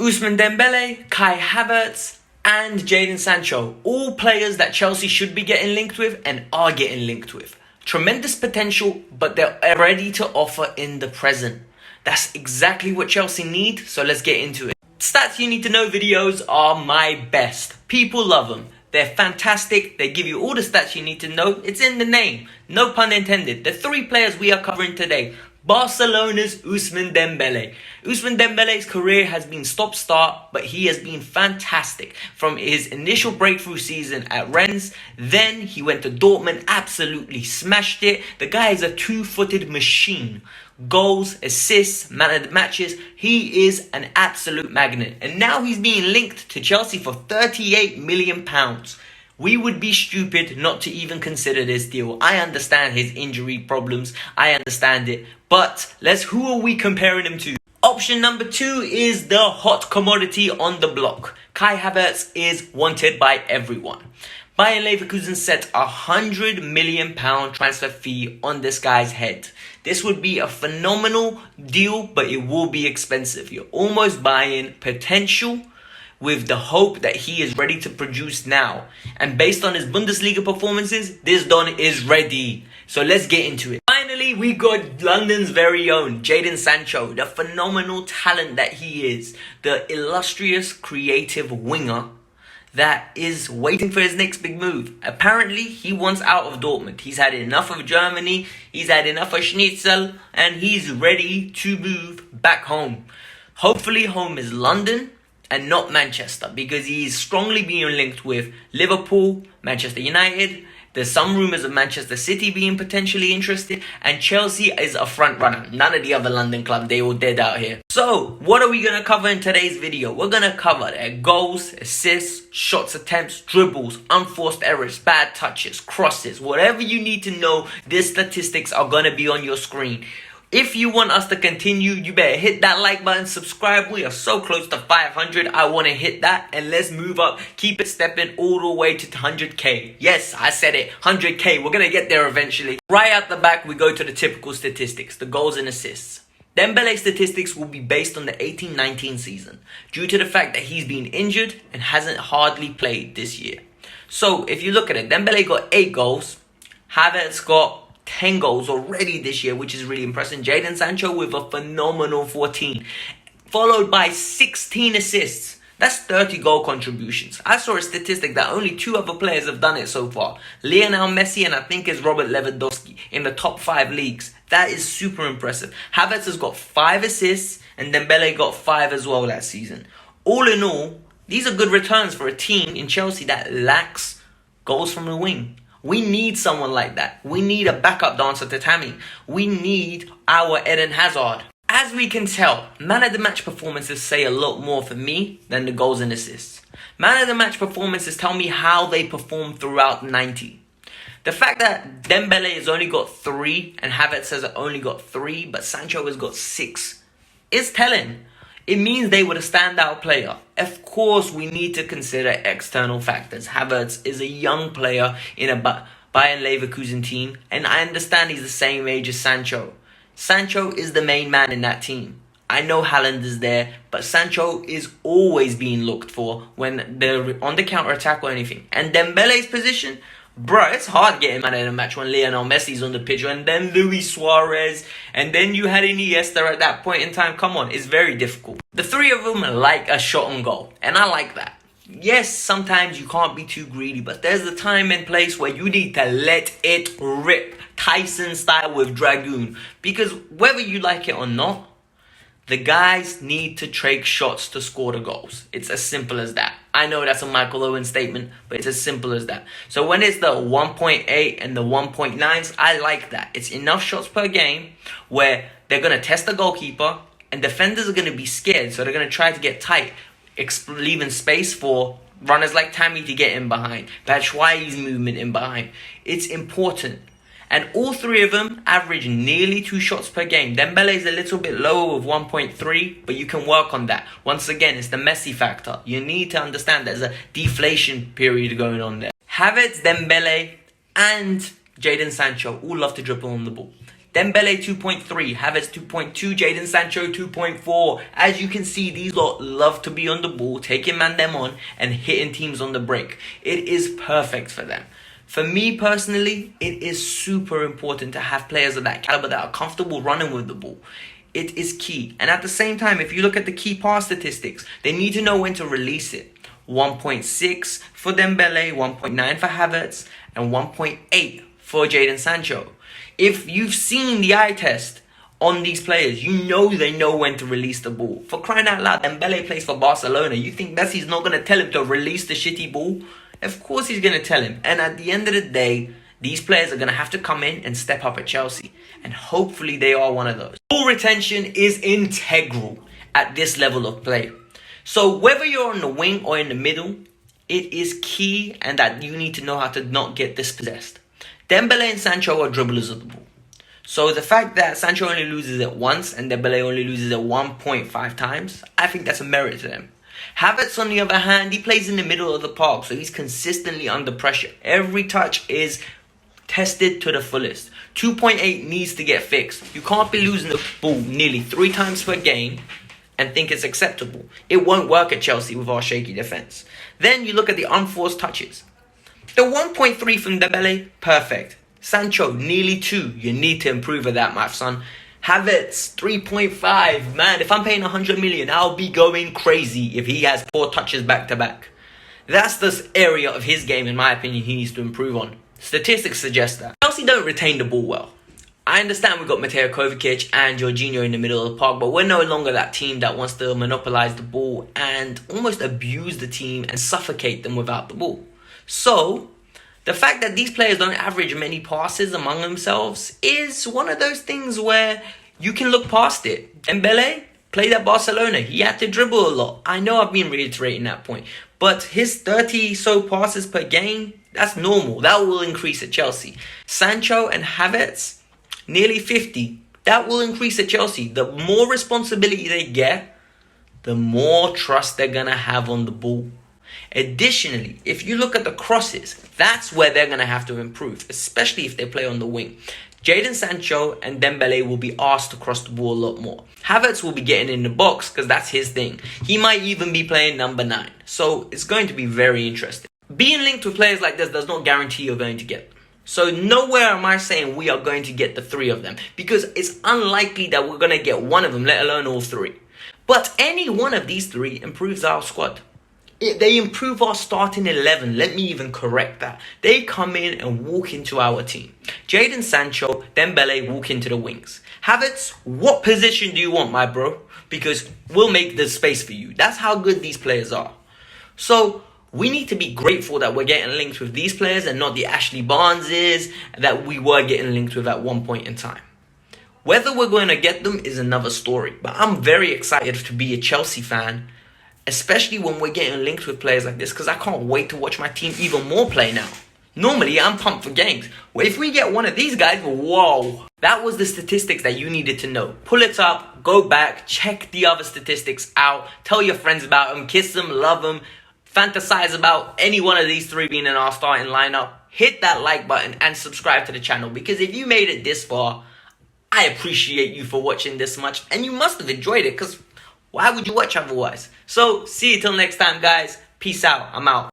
Ousmane Dembele, Kai Havertz, and Jadon Sancho. All players that Chelsea should be getting linked with and are getting linked with. Tremendous potential, but they're ready to offer in the present. That's exactly what Chelsea need, so let's get into it. Stats you need to know videos are my best. People love them. They're fantastic. They give you all the stats you need to know. It's in the name. No pun intended. The three players we are covering today. Barcelona's Ousmane Dembele. Ousmane Dembele's career has been stop-start, but he has been fantastic. From his initial breakthrough season at Rennes, then he went to Dortmund, absolutely smashed it. The guy is a two-footed machine. Goals, assists, man of the matches. He is an absolute magnet. And now he's being linked to Chelsea for £38 million. We would be stupid not to even consider this deal. I understand his injury problems. I understand it. But who are we comparing him to? Option number 2 is the hot commodity on the block. Kai Havertz is wanted by everyone. Bayern Leverkusen set a £100 million transfer fee on this guy's head. This would be a phenomenal deal, but it will be expensive. You're almost buying potential with the hope that he is ready to produce now. And based on his Bundesliga performances, this Don is ready. So let's get into it. Finally, we got London's very own Jadon Sancho, the phenomenal talent that he is. The illustrious creative winger that is waiting for his next big move. Apparently, he wants out of Dortmund. He's had enough of Germany. He's had enough of Schnitzel. And he's ready to move back home. Hopefully, home is London and not Manchester, because he's strongly being linked with Liverpool, Manchester United. There's some rumours of Manchester City being potentially interested, and Chelsea is a front runner. None of the other London clubs, they all dead out here. So, what are we going to cover in today's video? We're going to cover their goals, assists, shots attempts, dribbles, unforced errors, bad touches, crosses. Whatever you need to know, these statistics are going to be on your screen. If you want us to continue, you better hit that like button, subscribe. We are so close to 500. I want to hit that, and let's move up. Keep it stepping all the way to 100k. Yes, I said it, 100k. We're going to get there eventually. Right out the back, we go to the typical statistics, the goals and assists. Dembele's statistics will be based on the 18-19 season, due to the fact that he's been injured and hasn't hardly played this year. So, if you look at it, Dembele got 8 goals. Havertz got 10 goals already this year, which is really impressive. Jadon Sancho with a phenomenal 14, followed by 16 assists. That's 30 goal contributions. I saw a statistic that only 2 other players have done it so far. Lionel Messi and I think it's Robert Lewandowski in the top 5 leagues. That is super impressive. Havertz has got 5 assists and Dembele got 5 as well that season. All in all, these are good returns for a team in Chelsea that lacks goals from the wing. We need someone like that. We need a backup dancer to Tammy. We need our Eden Hazard. As we can tell, man of the match performances say a lot more for me than the goals and assists. Man of the match performances tell me how they perform throughout 90. The fact that Dembele has only got 3 and Havertz has only got 3, but Sancho has got 6 is telling. It means they were a standout player. Of course, we need to consider external factors. Havertz is a young player in a Bayern Leverkusen team, and I understand he's the same age as Sancho. Sancho is the main man in that team. I know Haaland is there, but Sancho is always being looked for when they're on the counter-attack or anything. And Dembele's position, bro, it's hard getting man of the match when Lionel Messi's on the pitch, and then Luis Suarez, and then you had Iniesta at that point in time. Come on, it's very difficult. The 3 of them like a shot on goal, and I like that. Yes, sometimes you can't be too greedy, but there's a time and place where you need to let it rip, Tyson style with Dragoon. Because whether you like it or not, the guys need to take shots to score the goals. It's as simple as that. I know that's a Michael Owen statement, but it's as simple as that. So when it's the 1.8 and the 1.9s, I like that. It's enough shots per game where they're going to test the goalkeeper and defenders are going to be scared. So they're going to try to get tight, leaving space for runners like Tammy to get in behind. Batshuayi's movement in behind. It's important. And all 3 of them average nearly 2 shots per game. Dembele is a little bit lower with 1.3, but you can work on that. Once again, it's the Messi factor. You need to understand there's a deflation period going on there. Havertz, Dembele, and Jadon Sancho all love to dribble on the ball. Dembele 2.3, Havertz 2.2, Jadon Sancho 2.4. As you can see, these lot love to be on the ball, taking them on and hitting teams on the break. It is perfect for them. For me personally, it is super important to have players of that caliber that are comfortable running with the ball. It is key. And at the same time, if you look at the key pass statistics, they need to know when to release it. 1.6 for Dembele, 1.9 for Havertz, and 1.8 for Jadon Sancho. If you've seen the eye test on these players, you know they know when to release the ball. For crying out loud, Dembele plays for Barcelona. You think Messi's not going to tell him to release the shitty ball? Of course he's going to tell him. And at the end of the day, these players are going to have to come in and step up at Chelsea. And hopefully they are one of those. Ball retention is integral at this level of play. So whether you're on the wing or in the middle, it is key and that you need to know how to not get dispossessed. Dembele and Sancho are dribblers of the ball. So the fact that Sancho only loses it once and Dembele only loses it 1.5 times, I think that's a merit to them. Havertz, on the other hand, he plays in the middle of the park, so he's consistently under pressure. Every touch is tested to the fullest. 2.8 needs to get fixed. You can't be losing the ball nearly 3 times per game and think it's acceptable. It won't work at Chelsea with our shaky defence. Then you look at the unforced touches. The 1.3 from Dembele, perfect. Sancho, nearly 2. You need to improve at that, my son. Havertz, 3.5. Man, if I'm paying 100 million, I'll be going crazy if he has 4 touches back to back. That's the area of his game, in my opinion, he needs to improve on. Statistics suggest that. Chelsea don't retain the ball well. I understand we've got Mateo Kovacic and Jorginho in the middle of the park, but we're no longer that team that wants to monopolize the ball and almost abuse the team and suffocate them without the ball. So, the fact that these players don't average many passes among themselves is one of those things where you can look past it. Dembele played at Barcelona. He had to dribble a lot. I know I've been reiterating that point. But his 30 passes per game, that's normal. That will increase at Chelsea. Sancho and Havertz, nearly 50. That will increase at Chelsea. The more responsibility they get, the more trust they're going to have on the ball. Additionally, if you look at the crosses, that's where they're going to have to improve, especially if they play on the wing. Jadon Sancho and Dembele will be asked to cross the ball a lot more. Havertz will be getting in the box because that's his thing. He might even be playing number 9. So it's going to be very interesting. Being linked with players like this does not guarantee you're going to get them. So nowhere am I saying we are going to get the 3 of them, because it's unlikely that we're going to get one of them, let alone all 3. But any one of these 3 improves our squad. They improve our starting 11. Let me even correct that. They come in and walk into our team. Jadon Sancho, Dembele walk into the wings. Havertz, what position do you want, my bro? Because we'll make the space for you. That's how good these players are. So we need to be grateful that we're getting linked with these players and not the Ashley Barneses that we were getting linked with at one point in time. Whether we're going to get them is another story. But I'm very excited to be a Chelsea fan, especially when we're getting linked with players like this, because I can't wait to watch my team even more play now. Normally, I'm pumped for games. Well, if we get one of these guys, whoa. That was the statistics that you needed to know. Pull it up, go back, check the other statistics out, tell your friends about them, kiss them, love them, fantasize about any one of these 3 being in our starting lineup. Hit that like button and subscribe to the channel, because if you made it this far, I appreciate you for watching this much, and you must have enjoyed it, because why would you watch otherwise? So, see you till next time, guys. Peace out. I'm out.